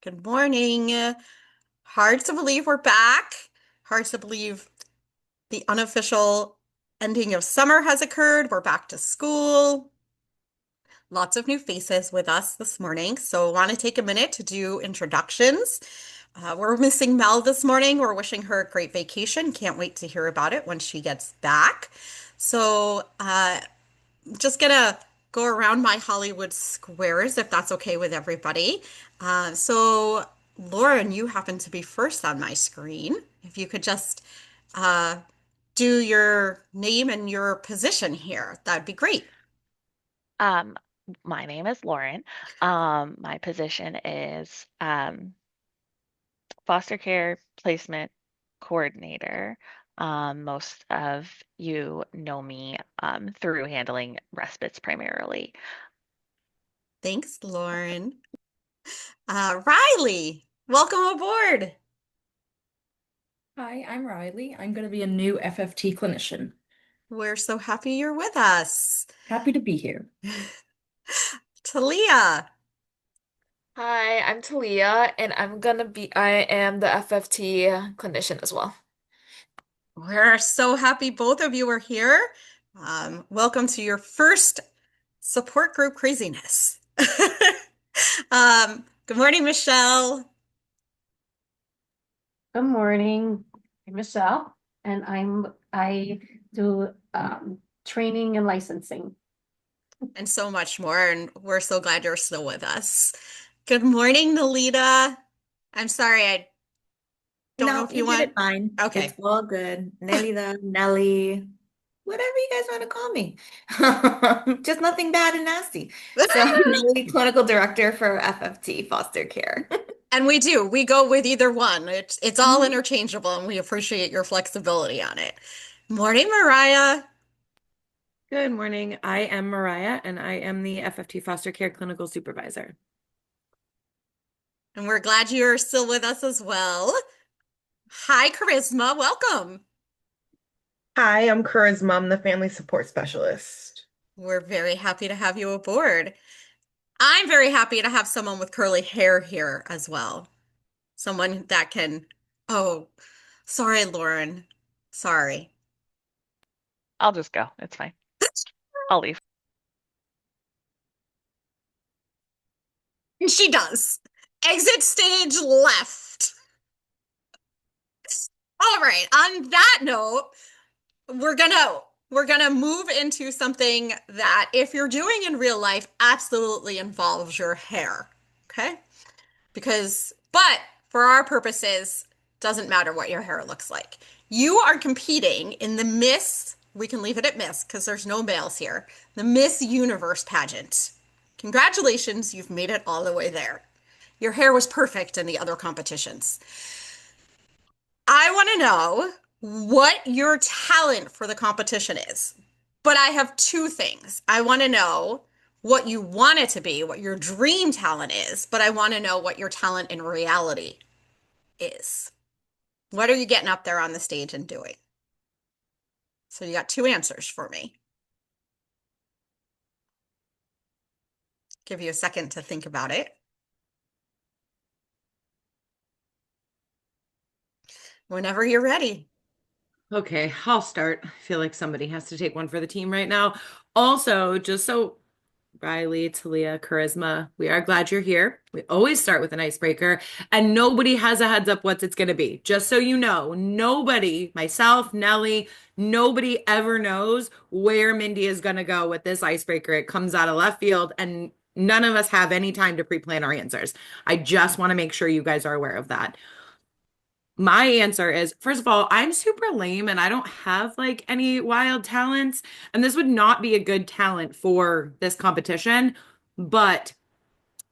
Good morning. Hard to believe we're back. Hard to believe the unofficial ending of summer has occurred. We're back to school. Lots of new faces with us this morning. So, I want to take a minute to do introductions. We're missing Mel this morning. We're wishing her a great vacation. Can't wait to hear about it when she gets back. So, just gonna go around my Hollywood squares if that's okay with everybody. So, Lauren, you happen to be first on my screen. If you could just uh, do your name and your position here, that'd be great. Um, my name is Lauren. My position is foster care placement coordinator. Most of you know me through handling respites primarily. Thanks, Lauren. Riley, welcome aboard. Hi, I'm Riley. I'm going to be a new FFT clinician. We're so happy you're with us. Happy to be here. Talia, Hi, I'm Talia, and I am the FFT clinician as well. we're so happy both of you are here. Welcome to your first support group craziness. Good morning, Michelle. Good morning. I'm Michelle, and I do training and licensing. And so much more. And we're so glad you're still with us. Good morning, Nalita. I'm sorry, I don't know No, if you you did want. it fine. It's Okay. all good. Nelly the Nelly, whatever you guys want to call me. Just nothing bad and nasty. So Nelly, clinical director for FFT foster care. And we do. We go with either one. It's all Mhm. interchangeable, and we appreciate your flexibility on it. Morning, Mariah. Good morning. I am Mariah, and I am the FFT Foster Care Clinical Supervisor. And we're glad you're still with us as well. Hi, Charisma. Welcome. Hi, I'm Charisma. I'm the family support specialist. We're very happy to have you aboard. I'm very happy to have someone with curly hair here as well. Someone that can, oh, sorry, Lauren. Sorry. I'll just go. It's fine. I'll leave. And she does. Exit stage left. All right. On that note, we're gonna we're gonna move into something that if you're doing in real life absolutely involves your hair. Okay? But for our purposes, doesn't matter what your hair looks like. You are competing in the Miss, we can leave it at Miss because there's no males here, the Miss Universe pageant. Congratulations, you've made it all the way there. Your hair was perfect in the other competitions. I want to know what your talent for the competition is. But I have two things. I want to know what you want it to be, what your dream talent is, but I want to know what your talent in reality is. What are you getting up there on the stage and doing? So you got two answers for me. Give you a second to think about it. Whenever you're ready. Okay, I'll start. I feel like somebody has to take one for the team right now. Also, just so Riley, Talia, Charisma, we are glad you're here. We always start with an icebreaker, and nobody has a heads up what it's going to be. Just so you know, nobody, myself, Nelly, nobody ever knows where Mindy is going to go with this icebreaker. It comes out of left field, and none of us have any time to pre-plan our answers. I just want to make sure you guys are aware of that. My answer is, first of all, I'm super lame and I don't have like any wild talents. And this would not be a good talent for this competition, but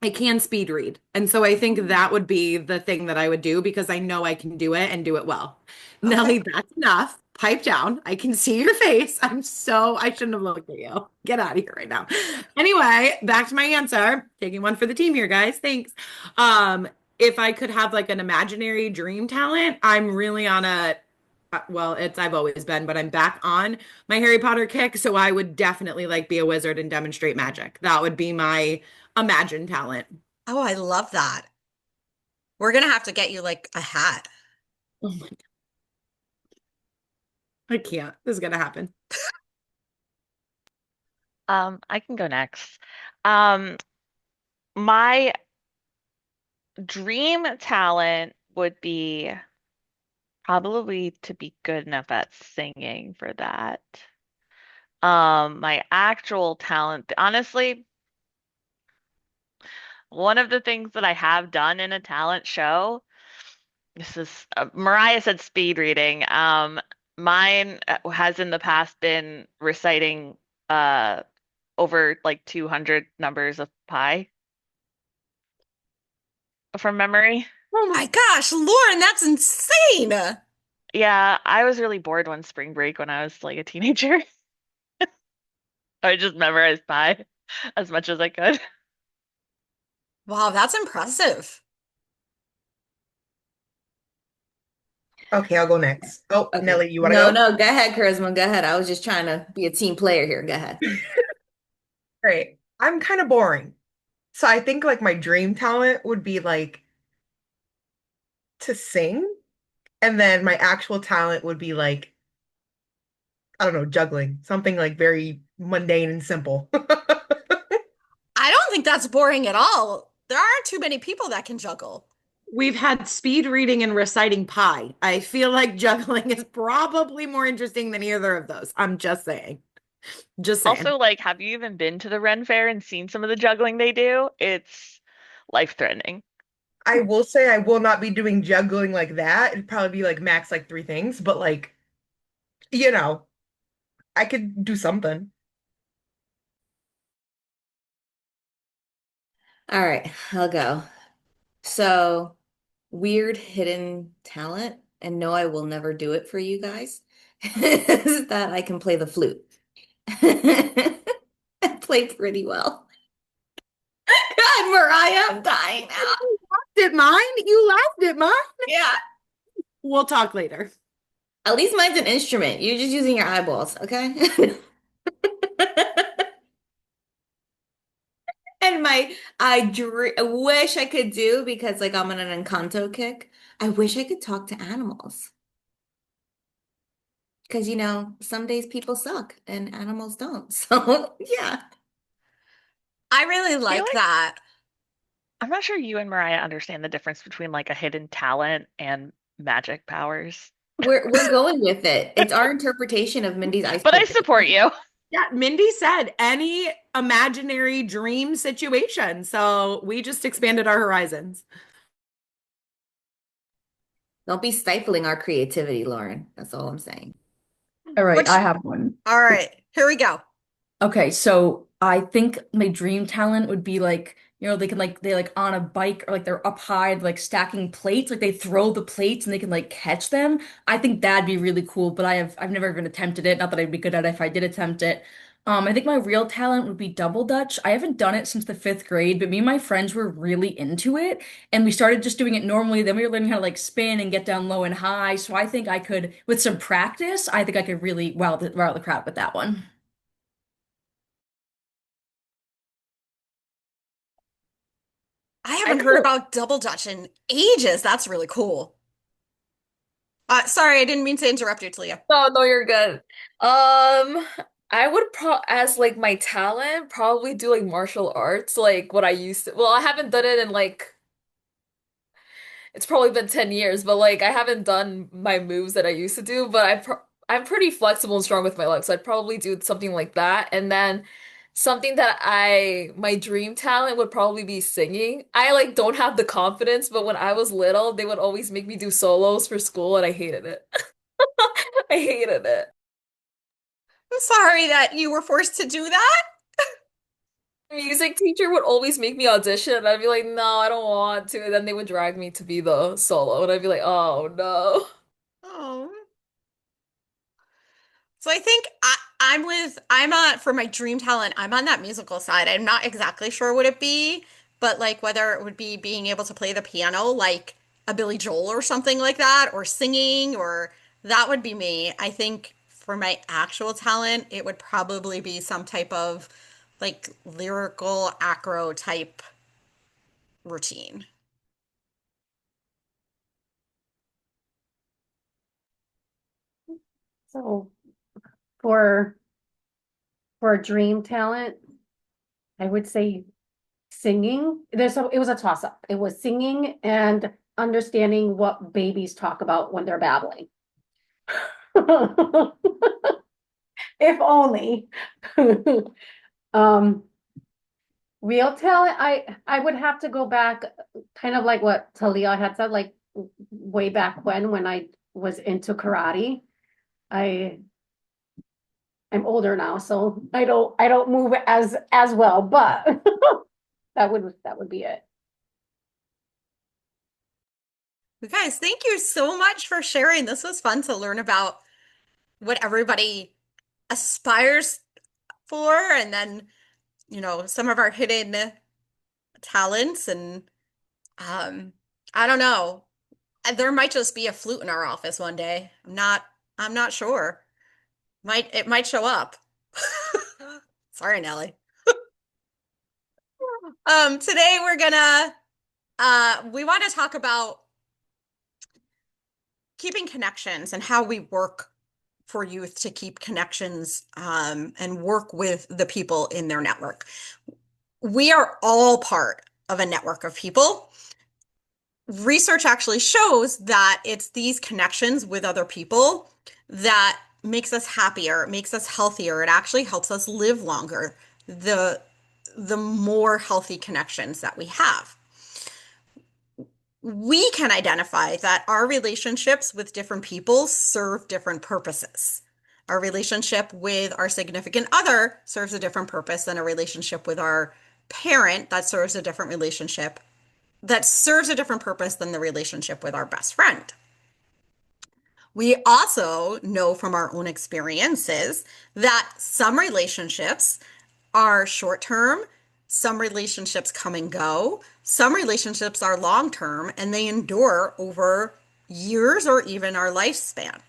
I can speed read. And so I think that would be the thing that I would do because I know I can do it and do it well. Okay. Nelly, that's enough. Pipe down. I can see your face. I shouldn't have looked at you. Get out of here right now. Anyway, back to my answer. Taking one for the team here, guys. Thanks. If I could have like an imaginary dream talent, I'm really on well, I've always been, but I'm back on my Harry Potter kick. So I would definitely like be a wizard and demonstrate magic. That would be my imagined talent. Oh, I love that. We're gonna have to get you like a hat. Oh my God. I can't. This is gonna happen. I can go next. Um, my dream talent would be probably to be good enough at singing for that. My actual talent, honestly, one of the things that I have done in a talent show, this is Mariah said speed reading. Mine has in the past been reciting uh over like 200 numbers of pi from memory. Oh my gosh, Lauren, that's insane. Yeah, I was really bored one spring break when I was like a teenager. I just memorized pi as much as I could. Wow, that's impressive. Okay, I'll go next. Oh, Okay. Nelly, you want to No, go? no, go ahead, Charisma. Go ahead. I was just trying to be a team player here. Go ahead. Great. I'm kind of boring. So I think like my dream talent would be like to sing, and then my actual talent would be like, I don't know, juggling, something like very mundane and simple. I don't think that's boring at all. There aren't too many people that can juggle. We've had speed reading and reciting pi. I feel like juggling is probably more interesting than either of those. I'm just saying. Just saying. Also, like, have you even been to the Ren Fair and seen some of the juggling they do? It's life-threatening. I will say I will not be doing juggling like that. It'd probably be like max like three things, but like, you know, I could do something. All right, I'll go. So, weird hidden talent, and no, I will never do it for you guys, is that I can play the flute. I play pretty well. God, Mariah, I'm dying now. At mine? You laughed at mine? Yeah. We'll talk later. At least mine's an instrument. You're just using your eyeballs, okay? And I wish I could do because like I'm on an Encanto kick. I wish I could talk to animals. Because some days people suck and animals don't. So yeah. I really I feel like like that. I'm not sure you and Mariah understand the difference between like a hidden talent and magic powers. We're going with it. It's our interpretation of Mindy's ice But I pick. support you. Yeah, Mindy said any imaginary dream situation. So we just expanded our horizons. Don't be stifling our creativity, Lauren. That's all I'm saying. All right, Which, I have one. all right, here we go. Okay, so I think my dream talent would be like, they can like they like on a bike or like they're up high, like stacking plates, like they throw the plates and they can like catch them. I think that'd be really cool, but I've never even attempted it. Not that I'd be good at it if I did attempt it. I think my real talent would be double dutch. I haven't done it since the fifth grade, but me and my friends were really into it, and we started just doing it normally. Then we were learning how to like spin and get down low and high. So I think I could, with some practice, I think I could really wow the crowd with that one. I I haven't heard know. about double dutch in ages. That's really cool. Sorry, I didn't mean to interrupt you, Talia. No, no, you're good. I would as like my talent probably do like martial arts, like what I used to. Well, I haven't done it in like it's probably been 10 years, but like I haven't done my moves that I used to do, but I'm pretty flexible and strong with my legs, so I'd probably do something like that. And then something that my dream talent would probably be singing. I like don't have the confidence, but when I was little, they would always make me do solos for school and I hated it. I hated it. I'm sorry that you were forced to do that. Music teacher would always make me audition, and I'd be like, no, I don't want to. And then they would drag me to be the solo, and I'd be like, oh no. Oh. So I think I'm on for my dream talent, I'm on that musical side. I'm not exactly sure what it be, but like whether it would be being able to play the piano like a Billy Joel or something like that, or singing, or that would be me. I think for my actual talent, it would probably be some type of like lyrical acro type routine. So for a dream talent, I would say singing. It was a toss up. It was singing and understanding what babies talk about when they're babbling. If only. Um, real talent, I would have to go back, kind of like what Talia had said, like way back when I was into karate. I I'm older now, so I don't move as well, but that would be it. You guys, thank you so much for sharing. This was fun to learn about what everybody aspires for, and then, some of our hidden talents. And I don't know. There might just be a flute in our office one day. I'm not sure. It might show up. Sorry, Nelly. Today we want to talk about keeping connections and how we work for youth to keep connections, and work with the people in their network. We are all part of a network of people. Research actually shows that it's these connections with other people that makes us happier, makes us healthier. It actually helps us live longer, the more healthy connections that we have. We can identify that our relationships with different people serve different purposes. Our relationship with our significant other serves a different purpose than a relationship with our parent that serves a different purpose than the relationship with our best friend. We also know from our own experiences that some relationships are short term, some relationships come and go, some relationships are long term, and they endure over years or even our lifespan.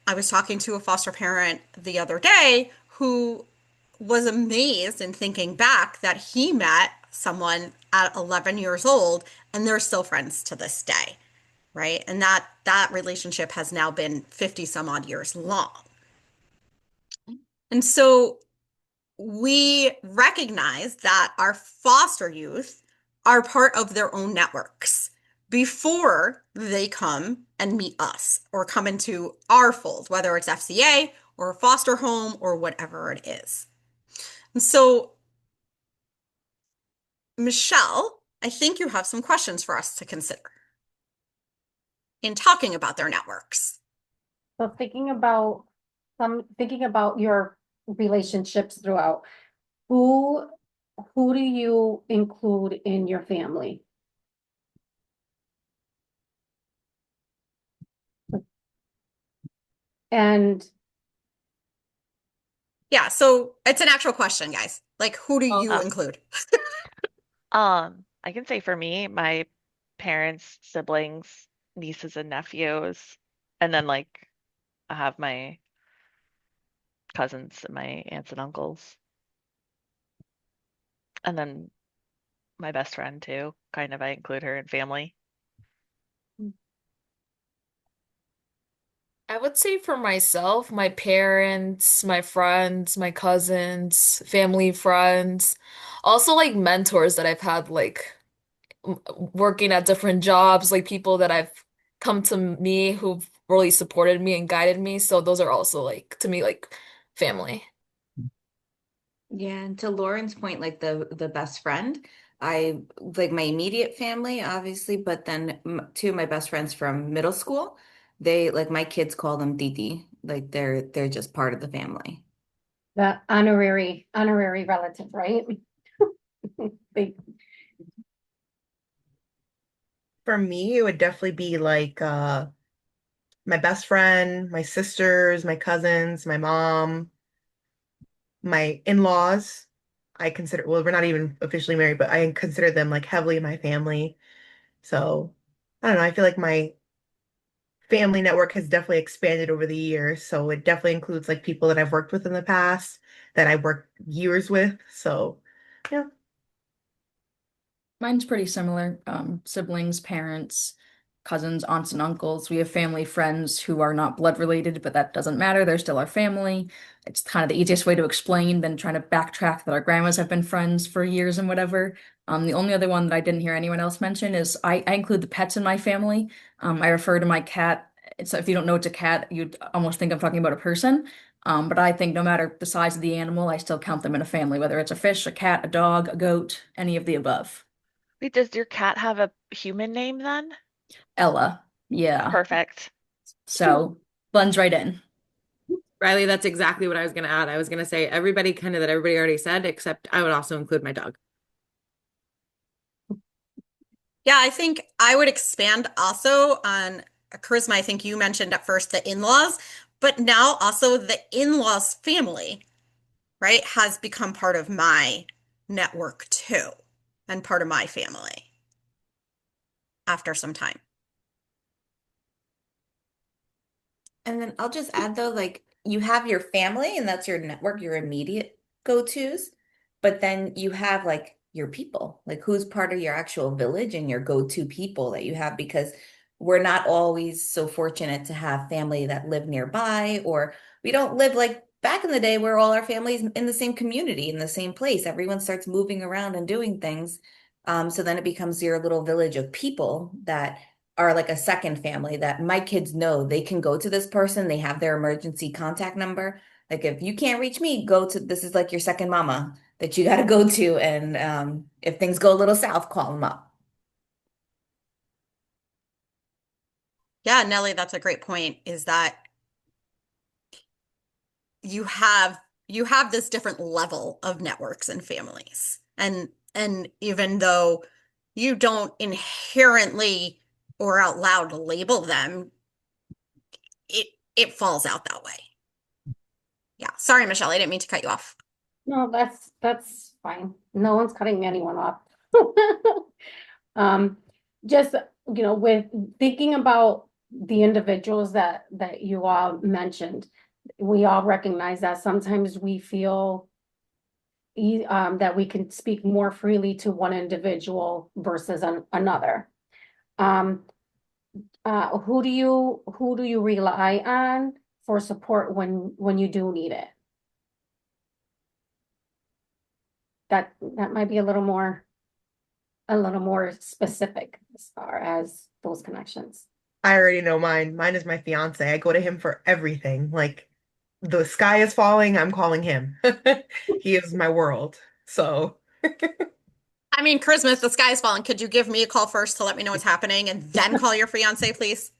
I was talking to a foster parent the other day who was amazed in thinking back that he met someone at 11 years old and they're still friends to this day, right? And that relationship has now been 50 some odd years long. And so we recognize that our foster youth are part of their own networks before they come and meet us or come into our fold, whether it's FCA or a foster home or whatever it is. And so, Michelle, I think you have some questions for us to consider in talking about their networks. So thinking about your relationships throughout, who do you include in your family? And Yeah, so it's an actual question, guys. Like, who do you Oh. include? I can say for me, my parents, siblings, nieces and nephews, and then like I have my cousins and my aunts and uncles, and then my best friend too. Kind of, I include her in family. I would say for myself, my parents, my friends, my cousins, family friends, also like mentors that I've had like working at different jobs, like people that I've come to me who've really supported me and guided me. So those are also like to me like family. Yeah, and to Lauren's point, like the best friend, I like my immediate family, obviously, but then two of my best friends from middle school, they like my kids call them Titi, like they're just part of the family. the honorary relative, right? They, For me, it would definitely be like my best friend, my sisters, my cousins, my mom, my in-laws. I consider, well, we're not even officially married, but I consider them like heavily my family. So I don't know, I feel like my family network has definitely expanded over the years. So it definitely includes like people that I've worked with in the past that I worked years with. So yeah. Mine's pretty similar. Siblings, parents, cousins, aunts, and uncles. We have family friends who are not blood related, but that doesn't matter. They're still our family. It's kind of the easiest way to explain than trying to backtrack that our grandmas have been friends for years and whatever. The only other one that I didn't hear anyone else mention is I include the pets in my family. I refer to my cat. So if you don't know it's a cat, you'd almost think I'm talking about a person. But I think no matter the size of the animal, I still count them in a family, whether it's a fish, a cat, a dog, a goat, any of the above. Wait, does your cat have a human name then? Ella, yeah. Perfect. So blends right in. Riley, that's exactly what I was going to add. I was going to say everybody kind of that everybody already said, except I would also include my dog. Yeah, I think I would expand also on charisma. I think you mentioned at first the in-laws, but now also the in-laws family, right, has become part of my network too, and part of my family after some time. And then I'll just add though, like you have your family and that's your network, your immediate go-tos, but then you have like your people, like who's part of your actual village and your go-to people that you have because we're not always so fortunate to have family that live nearby, or we don't live like back in the day where all our families in the same community, in the same place. Everyone starts moving around and doing things. So then it becomes your little village of people that are like a second family that my kids know they can go to this person. They have their emergency contact number. Like if you can't reach me, go to this is like your second mama that you got to go to. And if things go a little south, call them up. Yeah, Nellie, that's a great point, is that you have you have this different level of networks and families. And even though you don't inherently or out loud label them, it it falls out that way. Yeah. Sorry, Michelle, I didn't mean to cut you off. No, that's fine. No one's cutting anyone off. Um, just, with thinking about the individuals that you all mentioned, we all recognize that sometimes we feel that we can speak more freely to one individual versus another. Um, who do you rely on for support when you do need it? That might be a little more specific as far as those connections. I already know mine. Mine is my fiance. I go to him for everything. Like the sky is falling, I'm calling him. He is my world. So I mean, Christmas, the sky is falling. Could you give me a call first to let me know what's happening and then call your fiance, please?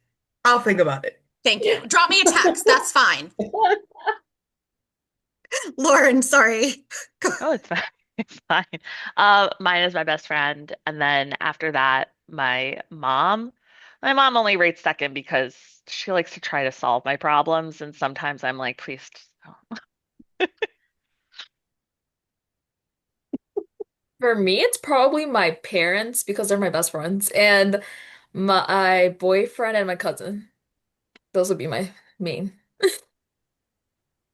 I'll think about it. Thank you. Drop me a text. That's fine. Lauren, sorry. Oh, it's fine. It's fine. Mine is my best friend, and then after that, my mom. My mom only rates second because she likes to try to solve my problems, and sometimes I'm like, please just don't. For me, it's probably my parents because they're my best friends, and my boyfriend and my cousin. Those would be my main.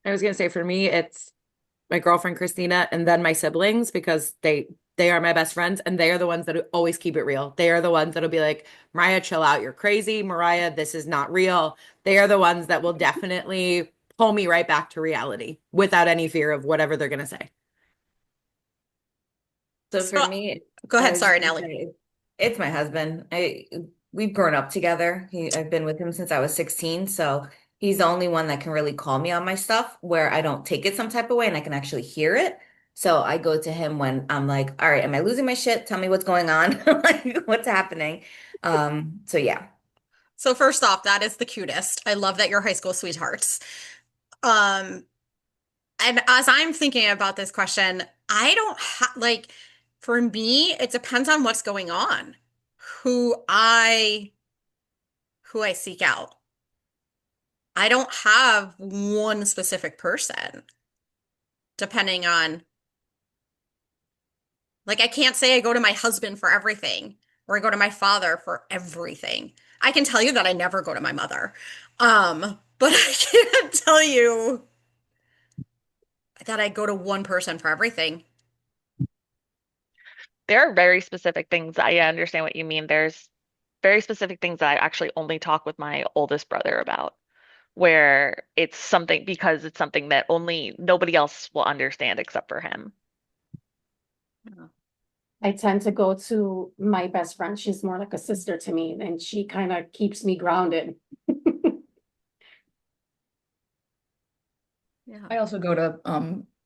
I was going to say for me, it's my girlfriend Christina and then my siblings because they are my best friends and they are the ones that always keep it real. They are the ones that'll be like, Mariah, chill out. You're crazy. Mariah, this is not real. They are the ones that will definitely pull me right back to reality without any fear of whatever they're going to say. So So, for me, go I ahead. was just Sorry, gonna Nellie. say, it's my husband. We've grown up together. I've been with him since I was 16, so he's the only one that can really call me on my stuff where I don't take it some type of way and I can actually hear it. So I go to him when I'm like, all right, am I losing my shit? Tell me what's going on. Like what's happening. So yeah. So first off, that is the cutest. I love that you're high school sweethearts. Um, and as I'm thinking about this question, I don't have like for me, it depends on what's going on, who I who I seek out. I don't have one specific person, depending on like I can't say I go to my husband for everything or I go to my father for everything. I can tell you that I never go to my mother. But I can't tell you that I go to one person for everything. There are very specific things. I understand what you mean. There's very specific things that I actually only talk with my oldest brother about, where it's something because it's something that only nobody else will understand except for him. I tend to go to my best friend. She's more like a sister to me, and she kind of keeps me grounded. Yeah. I also go to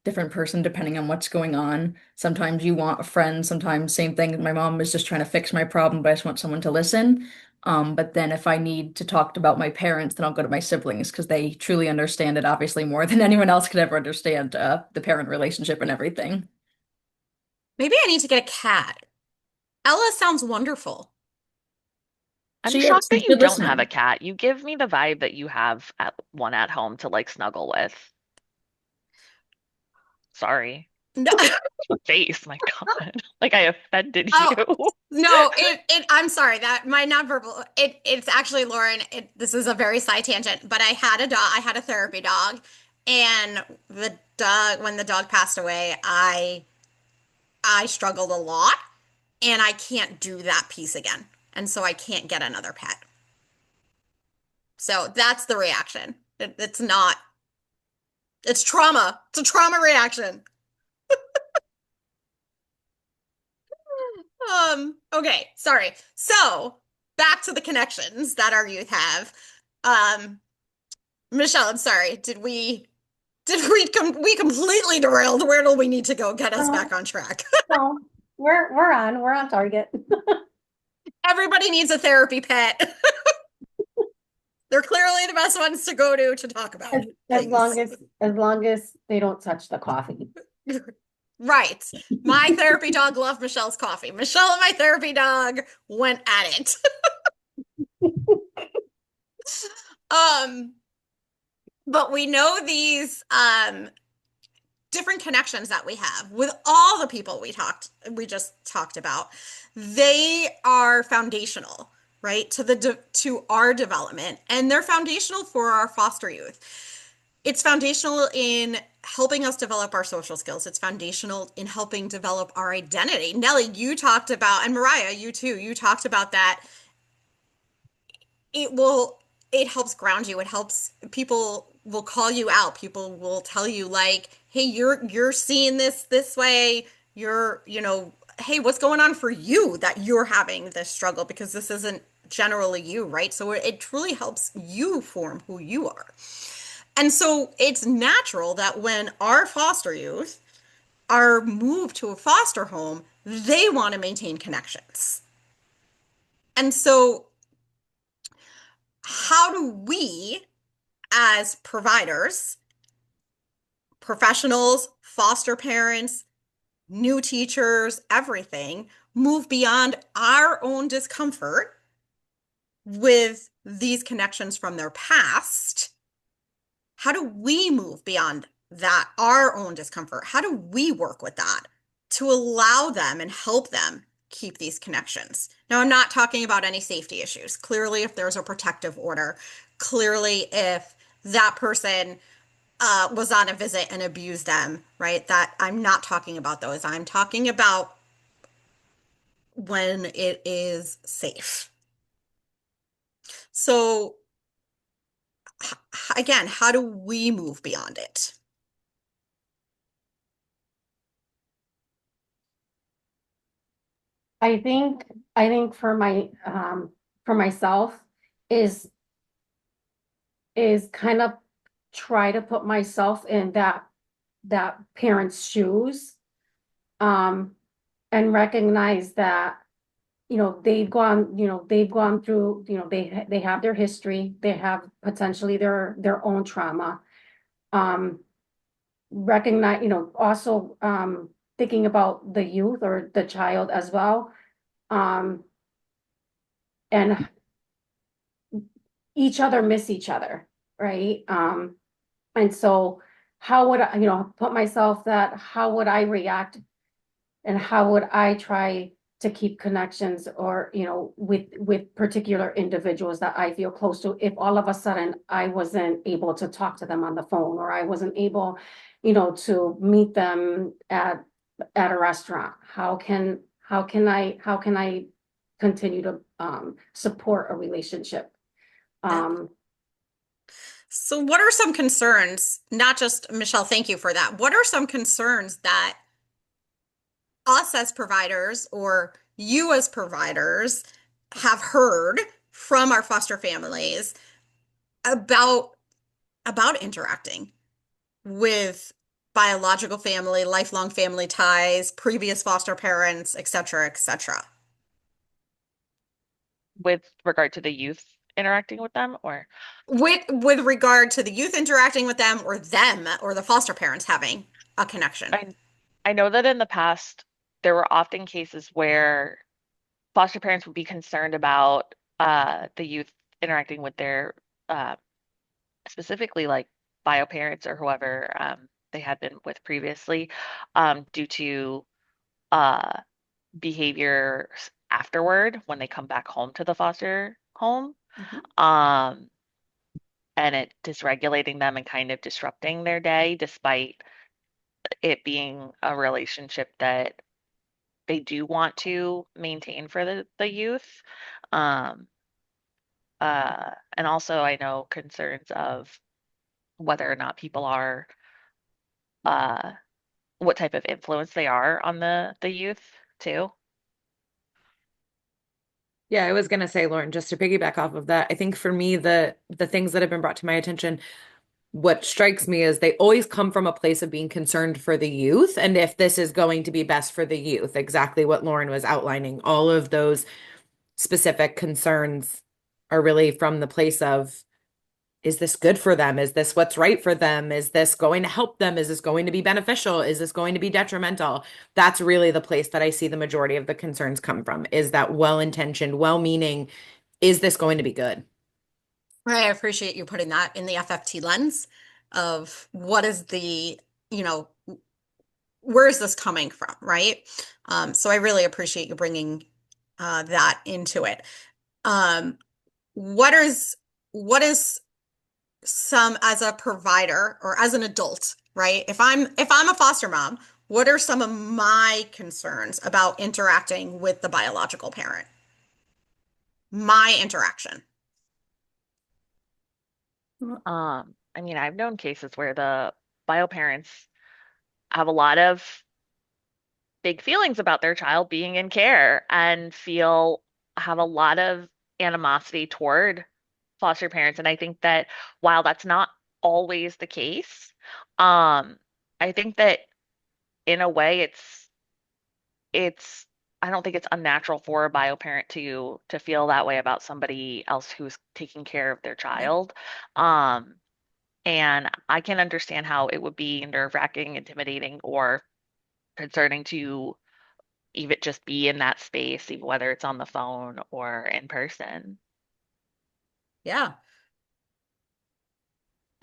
different person depending on what's going on. Sometimes you want a friend, sometimes same thing. My mom is just trying to fix my problem, but I just want someone to listen. But then if I need to talk about my parents, then I'll go to my siblings because they truly understand it obviously more than anyone else could ever understand the parent relationship and everything. Maybe I need to get a cat. Ella sounds wonderful. I'm She is, shocked she's that you good don't have a listening. cat. You give me the vibe that you have one at home to like snuggle with. Sorry. No, Face, my God. Like I offended oh, you. no, I'm sorry that my nonverbal, it's actually Lauren, this is a very side tangent, but I had a therapy dog, and the dog, when the dog passed away, I struggled a lot, and I can't do that piece again. And so I can't get another pet. So that's the reaction. It's not, it's trauma. It's a trauma reaction. Okay, sorry. So back to the connections that our youth have. Um, Michelle, I'm sorry. We completely derailed? Where do we need to go get us back on track? No, we're on target. Everybody needs a therapy pet. They're clearly the best ones to go to talk about As things. as long as they don't touch the coffee. Right. My therapy dog loved Michelle's coffee. Michelle and my therapy dog went at it. Um, but we know these different connections that we have with all the people we just talked about. They are foundational, right, to our development, and they're foundational for our foster youth. It's foundational in helping us develop our social skills. It's foundational in helping develop our identity. Nellie, you talked about, and Mariah, you too, you talked about that. It will, it helps ground you. It helps, people will call you out. People will tell you like, hey, you're seeing this way. Hey, what's going on for you that you're having this struggle, because this isn't generally you, right? So it truly helps you form who you are. And so it's natural that when our foster youth are moved to a foster home, they want to maintain connections. And so, how do we, as providers, professionals, foster parents, new teachers, everything, move beyond our own discomfort with these connections from their past? How do we move beyond that, our own discomfort? How do we work with that to allow them and help them keep these connections? Now, I'm not talking about any safety issues. Clearly, if there's a protective order, clearly, if that person was on a visit and abused them, right? That I'm not talking about those. I'm talking about when it is safe. So, again, how do we move beyond it? I think for myself is kind of try to put myself in that parent's shoes, um, and recognize that, they've gone through, they have their history, they have potentially their own trauma. Recognize, also, thinking about the youth or the child as well. And each other miss each other, right? And so how would I, put myself that, how would I react and how would I try to keep connections or, with particular individuals that I feel close to, if all of a sudden I wasn't able to talk to them on the phone, or I wasn't able, to meet them at a restaurant? How can I continue to support a relationship. So what are some concerns, not just Michelle, thank you for that. What are some concerns that us as providers or you as providers have heard from our foster families about interacting with biological family, lifelong family ties, previous foster parents, et cetera, et cetera? With regard to the youth interacting with them, or With regard to the youth interacting with them or the foster parents having a connection. I know that in the past there were often cases where foster parents would be concerned about the youth interacting with their specifically like bio parents or whoever they had been with previously due to uh, behavior afterward when they come back home to the foster home. Um, and it dysregulating them and kind of disrupting their day, despite it being a relationship that they do want to maintain for the youth. Um, and also, I know concerns of whether or not people are, uh, what type of influence they are on the youth too. Yeah, I was gonna say, Lauren, just to piggyback off of that, I think for me, the things that have been brought to my attention, what strikes me is they always come from a place of being concerned for the youth and if this is going to be best for the youth, exactly what Lauren was outlining. All of those specific concerns are really from the place of, is this good for them? Is this what's right for them? Is this going to help them? Is this going to be beneficial? Is this going to be detrimental? That's really the place that I see the majority of the concerns come from, is that well-intentioned, well-meaning, is this going to be good? Right, I appreciate you putting that in the FFT lens of what is the, you know, where is this coming from, right? So I really appreciate you bringing that into it. Um, what is some as a provider or as an adult, right? If I'm a foster mom, what are some of my concerns about interacting with the biological parent? My interaction. I mean, I've known cases where the bio parents have a lot of big feelings about their child being in care and have a lot of animosity toward foster parents. And I think that while that's not always the case, um, I think that in a way it's I don't think it's unnatural for a bio parent to feel that way about somebody else who's taking care of their child. Um, and I can understand how it would be nerve-wracking, intimidating, or concerning to even just be in that space, even whether it's on the phone or in person. Yeah.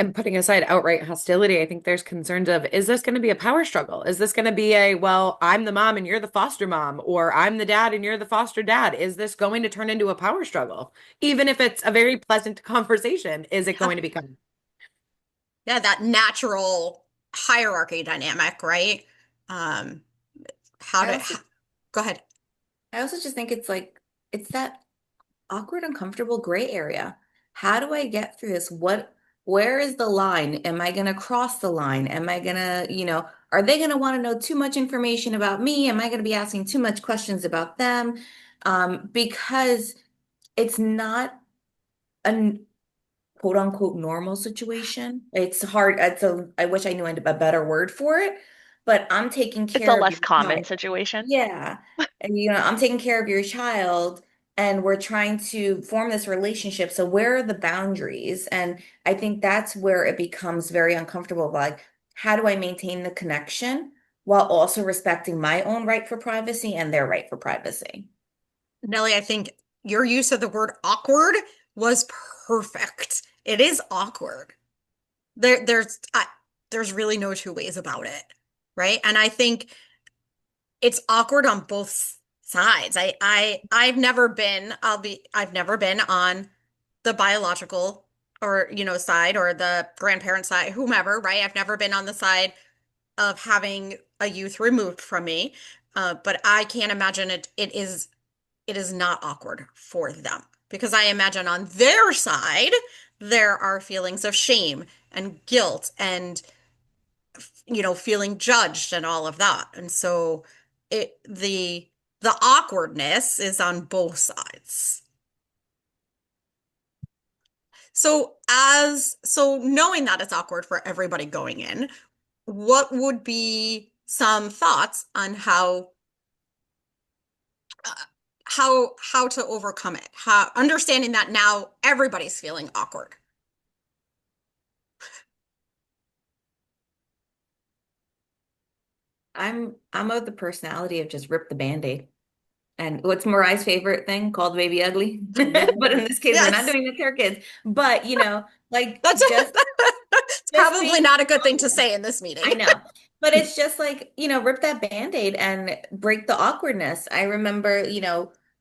And putting aside outright hostility, I think there's concerns of, is this going to be a power struggle? Is this going to be a, well, I'm the mom and you're the foster mom, or I'm the dad and you're the foster dad? Is this going to turn into a power struggle? Even if it's a very pleasant conversation, is it going to become? Yeah, that natural hierarchy dynamic, right? Um, how I to, also go ahead. I also just think it's like it's that awkward, uncomfortable gray area. How do I get through this? Where is the line? Am I gonna cross the line? Am I gonna, are they gonna want to know too much information about me? Am I gonna be asking too much questions about them? Because it's not a quote unquote normal situation. It's hard. I wish I knew a better word for it, but I'm taking It's a care of less your common child. situation. Yeah. And I'm taking care of your child and we're trying to form this relationship. So where are the boundaries? And I think that's where it becomes very uncomfortable. Like, how do I maintain the connection while also respecting my own right for privacy and their right for privacy? Nellie, I think your use of the word awkward was perfect. It is awkward. There's really no two ways about it, right? And I think it's awkward on both sides. I've never been on the biological or, side or the grandparent side, whomever, right? I've never been on the side of having a youth removed from me. But I can't imagine it is it is not awkward for them. Because I imagine on their side, there are feelings of shame and guilt and, feeling judged and all of that. And so the awkwardness is on both sides. So knowing that it's awkward for everybody going in, what would be some thoughts on how to overcome it? How understanding that now everybody's feeling awkward. I'm of the personality of just rip the Band-Aid. And what's Mariah's favorite thing? Called baby ugly. But in this case, we're not Yes, doing it to our kids. But like that's just it's just probably being not a good thing to say in this meeting. I know. But it's just like, rip that Band-Aid and break the awkwardness. I remember,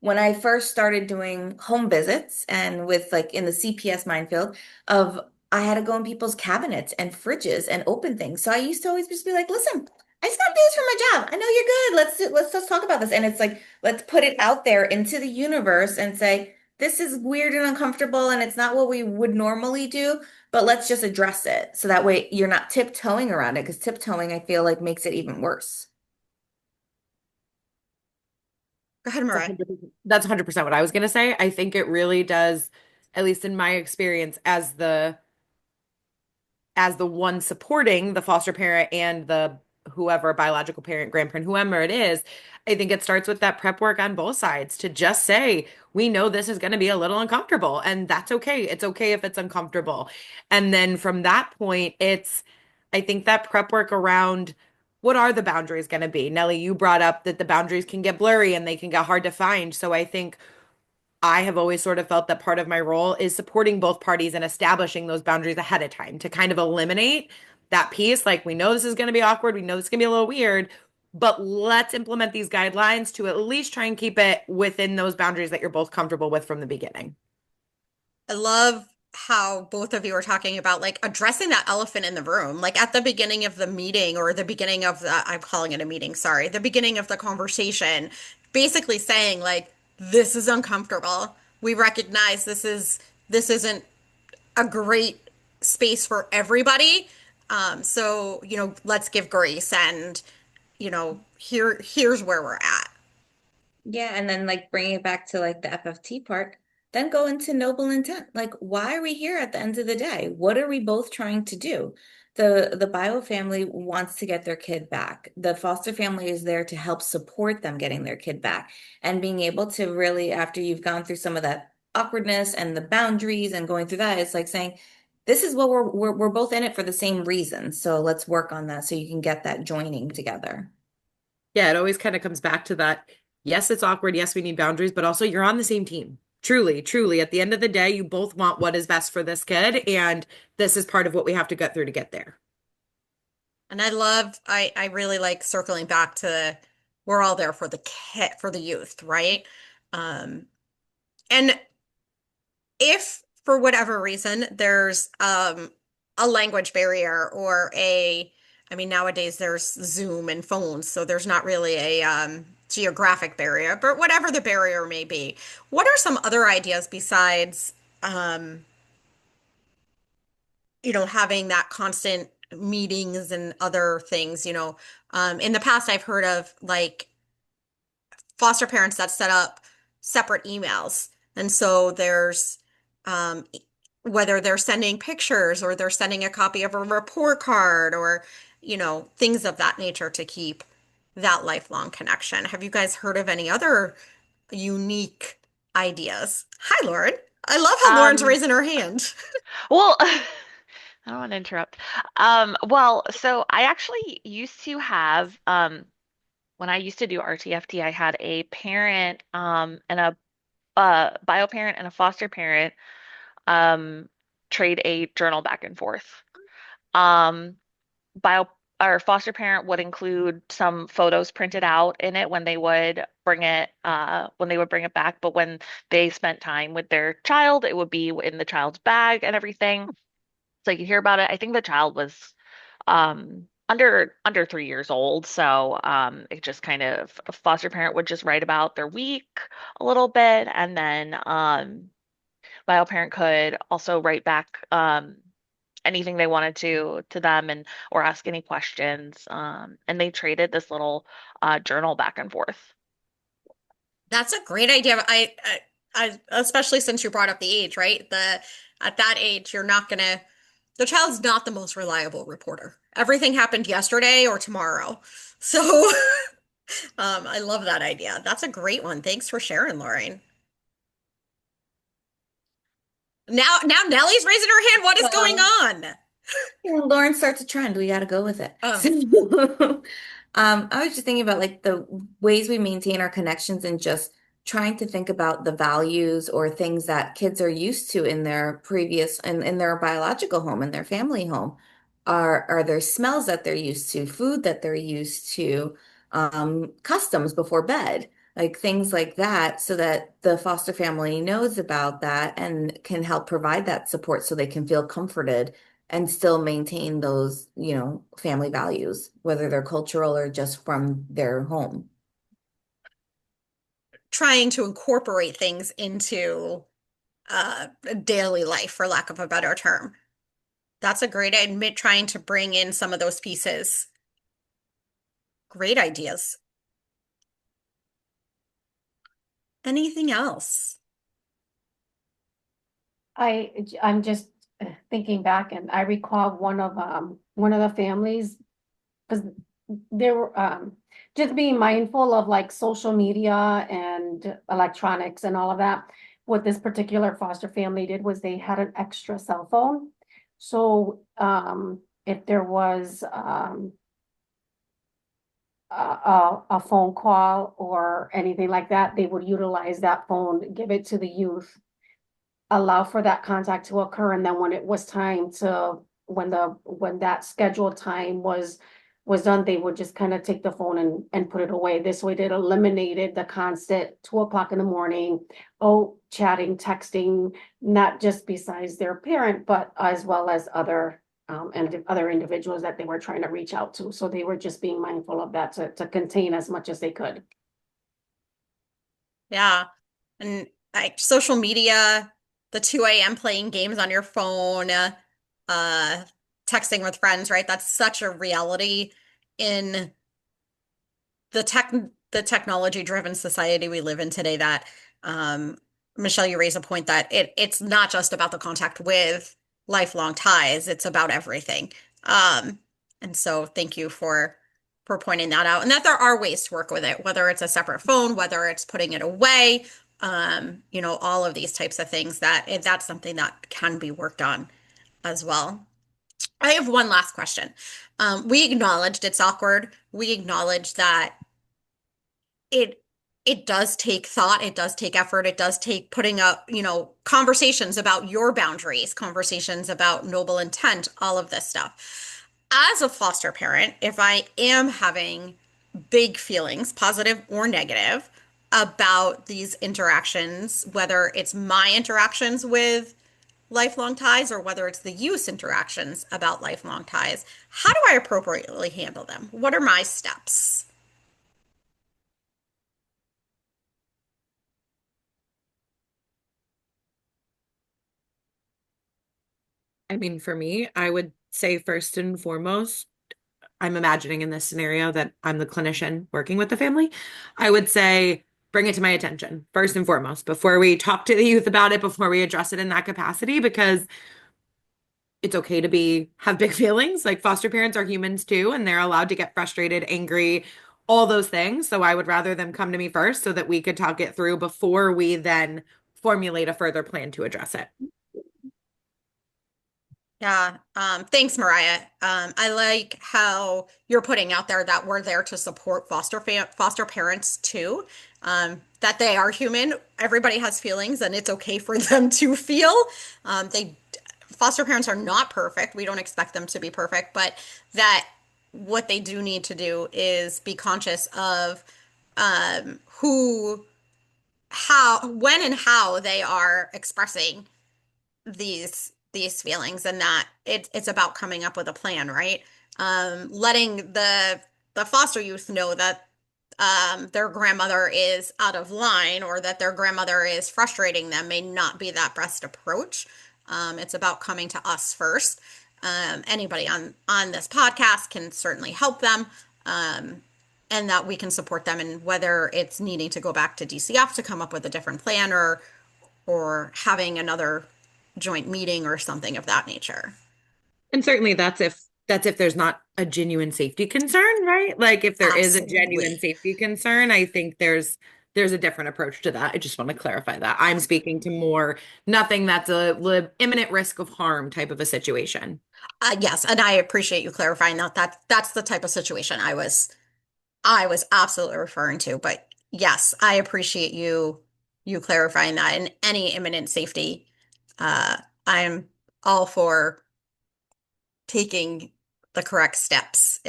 when I first started doing home visits and with like in the CPS minefield of I had to go in people's cabinets and fridges and open things. So I used to always just be like, listen, I just gotta do this for my job. I know you're good. Let's just talk about this. And it's like, let's put it out there into the universe and say, this is weird and uncomfortable and it's not what we would normally do, but let's just address it so that way you're not tiptoeing around it because tiptoeing, I feel like makes it even worse. Go ahead, Mariah. That's 100% what I was going to say. I think it really does, at least in my experience, as the one supporting the foster parent and the whoever, biological parent, grandparent, whoever it is, I think it starts with that prep work on both sides to just say, we know this is going to be a little uncomfortable, and that's okay. It's okay if it's uncomfortable. And then from that point, I think that prep work around what are the boundaries going to be? Nelly, you brought up that the boundaries can get blurry and they can get hard to find. So I think I have always sort of felt that part of my role is supporting both parties and establishing those boundaries ahead of time to kind of eliminate that piece. Like, we know this is going to be awkward. We know this is going to be a little weird, but let's implement these guidelines to at least try and keep it within those boundaries that you're both comfortable with from the beginning. I love how both of you are talking about like addressing that elephant in the room, like at the beginning of the meeting or the beginning of I'm calling it a meeting, sorry, the beginning of the conversation, basically saying like, this is uncomfortable. We recognize this isn't a great space for everybody. So, let's give grace and, here's where we're at. Yeah, and then like bringing it back to like the FFT part, then go into noble intent. Like, why are we here at the end of the day? What are we both trying to do? The bio family wants to get their kid back. The foster family is there to help support them getting their kid back and being able to really, after you've gone through some of that awkwardness and the boundaries and going through that, it's like saying, this is what we're both in it for the same reason. So let's work on that so you can get that joining together. Yeah, it always kind of comes back to that. Yes, it's awkward. Yes, we need boundaries, but also you're on the same team. Truly, truly, at the end of the day, you both want what is best for this kid, and this is part of what we have to get through to get there. And I really like circling back to we're all there for the kid, for the youth, right? Um, and if for whatever reason there's a language barrier or I mean nowadays there's Zoom and phones, so there's not really a geographic barrier, but whatever the barrier may be, what are some other ideas besides um, having that constant meetings and other things, in the past I've heard of like foster parents that set up separate emails. And so there's um, whether they're sending pictures or they're sending a copy of a report card or, things of that nature to keep that lifelong connection. Have you guys heard of any other unique ideas? Hi, Lauren. I love how Lauren's Um, raising her hand. well, I don't want to interrupt. Well, so I actually used to have, when I used to do RTFT, I had a parent, and a bio parent and a foster parent, um, trade a journal back and forth. Um, bio or foster parent would include some photos printed out in it when they would bring it back, but when they spent time with their child, it would be in the child's bag and everything. So you could hear about it. I think the child was under 3 years old. So it just kind of a foster parent would just write about their week a little bit, and then bio parent could also write back anything they wanted to them, and or ask any questions. And they traded this little journal back and forth. That's a great idea. Especially since you brought up the age, right? At that age, the child's not the most reliable reporter. Everything happened yesterday or tomorrow. So, I love that idea. That's a great one. Thanks for sharing, Lauren. Now Nellie's raising her hand. What is going on? Lauren starts a trend. We got to go with it. Oh. So, I was just thinking about like the ways we maintain our connections and just trying to think about the values or things that kids are used to in their previous and in their biological home, in their family home. Are there smells that they're used to, food that they're used to, customs before bed, like things like that, so that the foster family knows about that and can help provide that support so they can feel comforted and still maintain those, family values, whether they're cultural or just from their home. Trying to incorporate things into daily life, for lack of a better term. That's a great admit, trying to bring in some of those pieces. Great ideas. Anything else? I'm just thinking back, and I recall one of the families, because they were just being mindful of like social media and electronics and all of that. What this particular foster family did was they had an extra cell phone. So if there was a phone call or anything like that, they would utilize that phone, give it to the youth, allow for that contact to occur, and then when it was time to when that scheduled time was done, they would just kind of take the phone and put it away. This way, it eliminated the constant 2 o'clock in the morning, chatting, texting, not just besides their parent, but as well as other and other individuals that they were trying to reach out to. So they were just being mindful of that to contain as much as they could. Yeah. And like social media, the 2 a.m. playing games on your phone, texting with friends, right? That's such a reality in the technology driven society we live in today, that Michelle, you raise a point that it's not just about the contact with lifelong ties, it's about everything. And so thank you for pointing that out, and that there are ways to work with it, whether it's a separate phone, whether it's putting it away, all of these types of things, that's something that can be worked on as well. I have one last question. We acknowledged it's awkward. We acknowledge that it it does take thought, it does take effort, it does take putting up, conversations about your boundaries, conversations about noble intent, all of this stuff. As a foster parent, if I am having big feelings, positive or negative, about these interactions, whether it's my interactions with lifelong ties or whether it's the youth interactions about lifelong ties, how do I appropriately handle them? What are my steps? I mean, for me, I would say first and foremost, I'm imagining in this scenario that I'm the clinician working with the family. I would say bring it to my attention first and foremost before we talk to the youth about it, before we address it in that capacity, because it's okay to have big feelings. Like foster parents are humans too, and they're allowed to get frustrated, angry, all those things. So I would rather them come to me first so that we could talk it through before we then formulate a further plan to address it. Yeah. Thanks, Mariah. I like how you're putting out there that we're there to support foster parents too. That they are human. Everybody has feelings, and it's okay for them to feel. They Foster parents are not perfect. We don't expect them to be perfect, but that what they do need to do is be conscious of who, how, when, and how they are expressing these feelings, and that it's about coming up with a plan, right? letting the foster youth know that their grandmother is out of line or that their grandmother is frustrating them may not be that best approach. It's about coming to us first. Anybody on this podcast can certainly help them, and that we can support them in whether it's needing to go back to DCF to come up with a different plan or having another joint meeting or something of that nature. And certainly that's if there's not a genuine safety concern, right? Like if there is a genuine Absolutely. safety concern, I think there's a different approach to that. I just want to clarify that. I'm speaking to more nothing that's a imminent risk of harm type of a situation. Yes, and I appreciate you clarifying that. That's the type of situation I was absolutely referring to. But yes, I appreciate you clarifying that. And any imminent safety, I'm all for taking the correct steps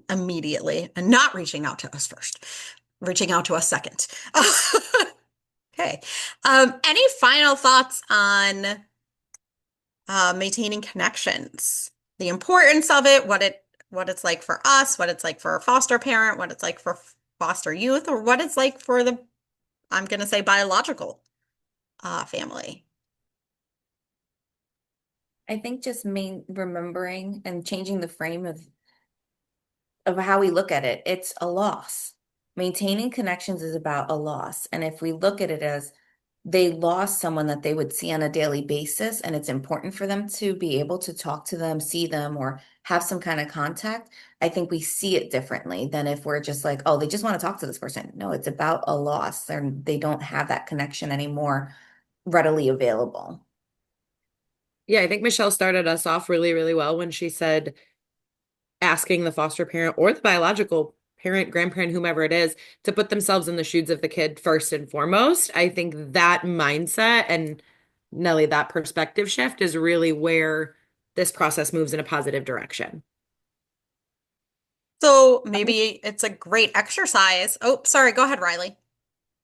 immediately and not reaching out to us first, reaching out to us second. Okay. Any final thoughts on maintaining connections, the importance of it, what it's like for us, what it's like for a foster parent, what it's like for foster youth, or what it's like for the, I'm going to say, biological family. I think just remembering and changing the frame of how we look at it. It's a loss. Maintaining connections is about a loss. And if we look at it as they lost someone that they would see on a daily basis, and it's important for them to be able to talk to them, see them, or have some kind of contact, I think we see it differently than if we're just like, oh, they just want to talk to this person. No, it's about a loss. They don't have that connection anymore readily available. Yeah, I think Michelle started us off really, really well when she said asking the foster parent or the biological parent, grandparent, whomever it is, to put themselves in the shoes of the kid first and foremost. I think that mindset and Nellie, that perspective shift is really where this process moves in a positive direction. So maybe it's a great exercise. Oh, sorry, go ahead, Riley.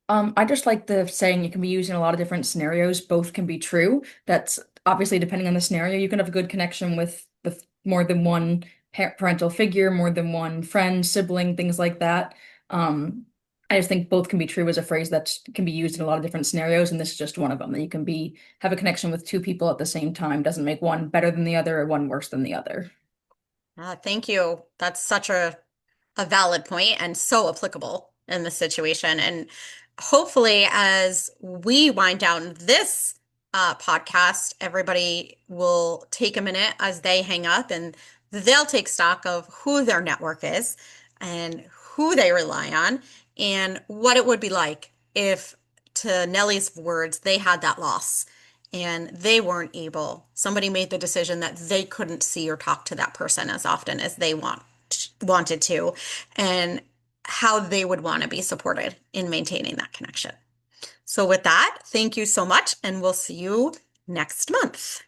I just like the saying it can be used in a lot of different scenarios. Both can be true. That's obviously depending on the scenario. You can have a good connection with more than one parental figure, more than one friend, sibling, things like that. I just think both can be true as a phrase that can be used in a lot of different scenarios, and this is just one of them. That you can have a connection with two people at the same time. Doesn't make one better than the other or one worse than the other. Thank you. That's such a valid point and so applicable in this situation. And hopefully, as we wind down this podcast, everybody will take a minute as they hang up and they'll take stock of who their network is and who they rely on and what it would be like if, to Nellie's words, they had that loss and they weren't able, somebody made the decision that they couldn't see or talk to that person as often as they wanted to, and how they would want to be supported in maintaining that connection. So with that, thank you so much, and we'll see you next month.